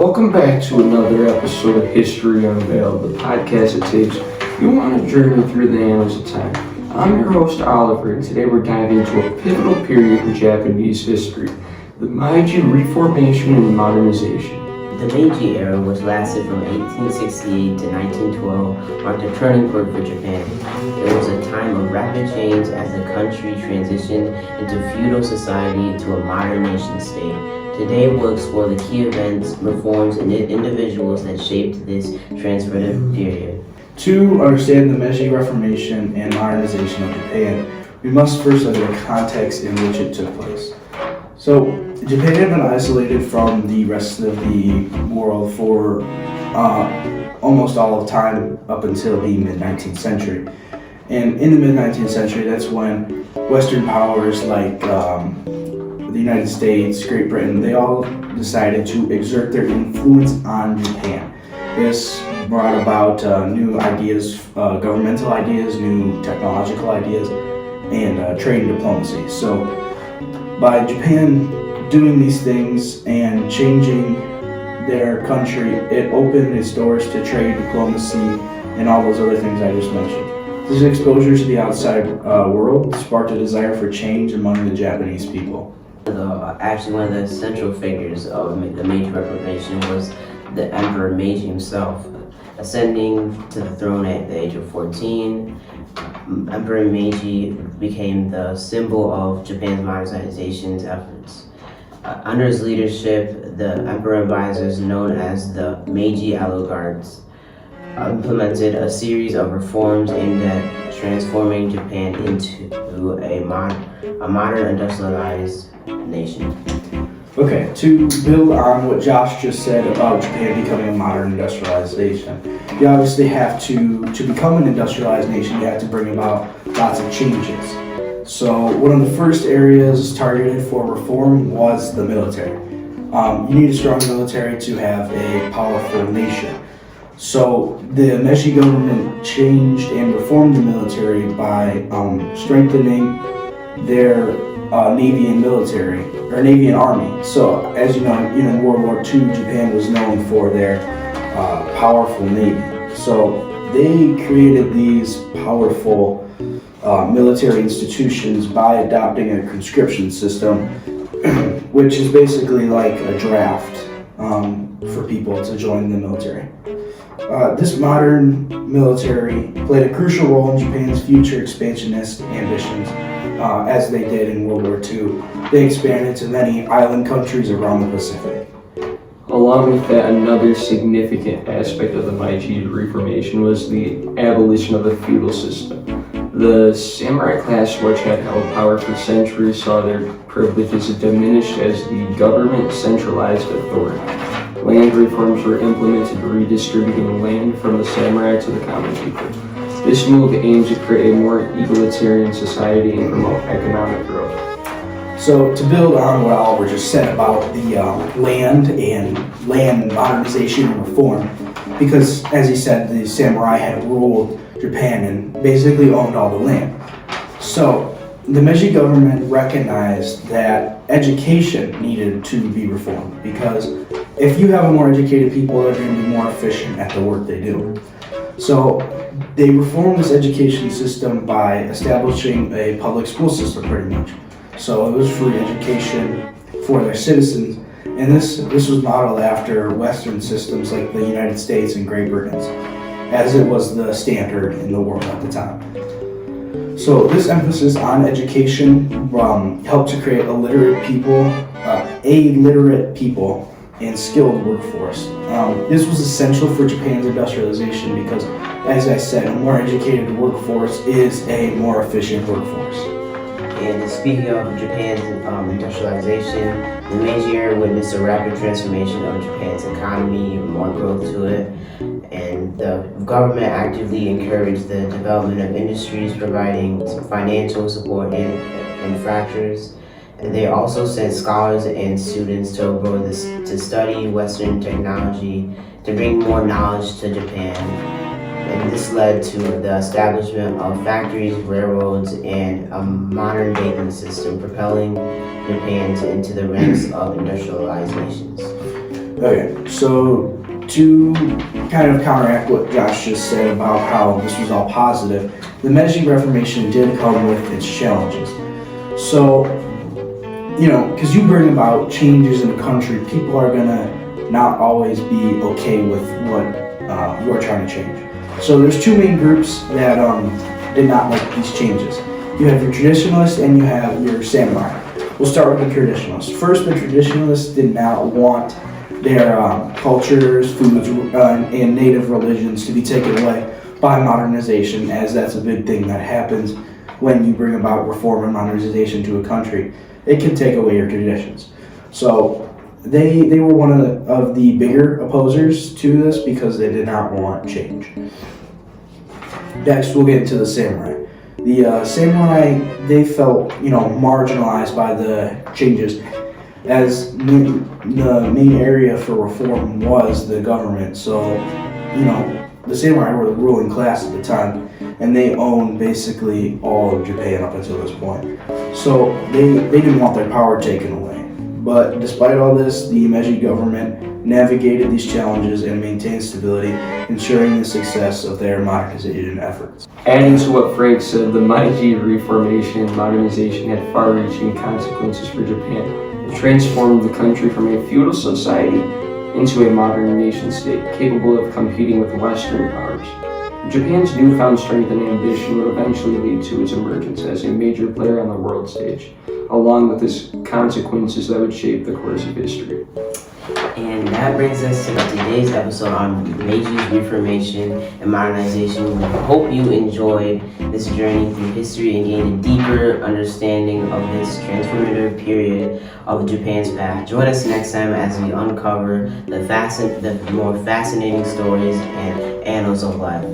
Welcome back to another episode of History Unveiled, the podcast that takes you on a journey through the annals of time. I'm your host, Oliver, and today we're diving into a pivotal period in Japanese history, the Meiji Reformation and Modernization. The Meiji era, which lasted from 1868 to 1912, marked a turning point for Japan. It was a time of rapid change as the country transitioned into feudal society to a modern nation state. Today we'll explore the key events, reforms, and individuals that shaped this transformative period. To understand the Meiji Reformation and modernization of Japan, we must first look at the context in which it took place. So, Japan had been isolated from the rest of the world for almost all of time up until the mid-19th century. And in the mid-19th century, that's when Western powers like the United States, Great Britain, they all decided to exert their influence on Japan. This brought about new ideas, governmental ideas, new technological ideas, and trade and diplomacy. So by Japan doing these things and changing their country, it opened its doors to trade, diplomacy, and all those other things I just mentioned. This exposure to the outside world sparked a desire for change among the Japanese people. Actually, one of the central figures of the Meiji Reformation was the Emperor Meiji himself. Ascending to the throne at the age of 14, Emperor Meiji became the symbol of Japan's modernization efforts. Under his leadership, the emperor advisors, known as the Meiji Guards, implemented a series of reforms aimed at transforming Japan into a modern industrialized nation. Okay, to build on what Josh just said about Japan becoming a modern industrialization, you obviously have to become an industrialized nation, you have to bring about lots of changes. So one of the first areas targeted for reform was the military. You need a strong military to have a powerful nation. So the Meiji government changed and reformed the military by strengthening their Navy and military, or Navy and Army. So as you know, in World War II, Japan was known for their powerful Navy. So they created these powerful military institutions by adopting a conscription system, which is basically like a draft for people to join the military. This modern military played a crucial role in Japan's future expansionist ambitions, as they did in World War II. They expanded to many island countries around the Pacific. Along with that, another significant aspect of the Meiji Reformation was the abolition of the feudal system. The samurai class, which had held power for centuries, saw their privileges diminished as the government centralized authority. Land reforms were implemented, redistributing land from the samurai to the common people. This move aimed to create a more egalitarian society and promote economic growth. So to build on what Oliver just said about the land modernization and reform, because as he said, the samurai had ruled Japan and basically owned all the land. So the Meiji government recognized that education needed to be reformed, because if you have more educated people, they're going to be more efficient at the work they do. So they reformed this education system by establishing a public school system, pretty much. So it was free education for their citizens, and this was modeled after Western systems like the United States and Great Britain's, as it was the standard in the world at the time. So this emphasis on education helped to create a literate people and skilled workforce. This was essential for Japan's industrialization because, as I said, a more educated workforce is a more efficient workforce. And speaking of Japan's industrialization, the Meiji era witnessed a rapid transformation of Japan's economy, more growth to it, and the government actively encouraged the development of industries, providing financial support and infrastructures. And they also sent scholars and students to abroad to study Western technology, to bring more knowledge to Japan. And this led to the establishment of factories, railroads, and a modern banking system, propelling Japan into the ranks of industrialized nations. Okay, so to kind of counteract what Josh just said about how this was all positive, the Meiji Reformation did come with its challenges. So, because you bring about changes in a country, people are gonna not always be okay with what you're trying to change. So there's two main groups that did not like these changes. You have your traditionalists and you have your samurai. We'll start with the traditionalists. First, the traditionalists did not want their cultures, foods, and native religions to be taken away by modernization, as that's a big thing that happens when you bring about reform and modernization to a country. It can take away your traditions. So they were one of the bigger opposers to this because they did not want change. Next, we'll get into the samurai. The samurai, they felt, marginalized by the changes, as the main area for reform was the government. So, the samurai were the ruling class at the time, and they owned basically all of Japan up until this point. So they didn't want their power taken away. But despite all this, the Meiji government navigated these challenges and maintained stability, ensuring the success of their modernization efforts. Adding to what Frank said, the Meiji Reformation and modernization had far-reaching consequences for Japan. It transformed the country from a feudal society into a modern nation-state capable of competing with Western powers. Japan's newfound strength and ambition would eventually lead to its emergence as a major player on the world stage, along with its consequences that would shape the course of history. And that brings us to today's episode on Meiji Reformation and modernization. We hope you enjoyed this journey through history and gained a deeper understanding of this transformative period of Japan's past. Join us next time as we uncover the more fascinating stories and annals of life.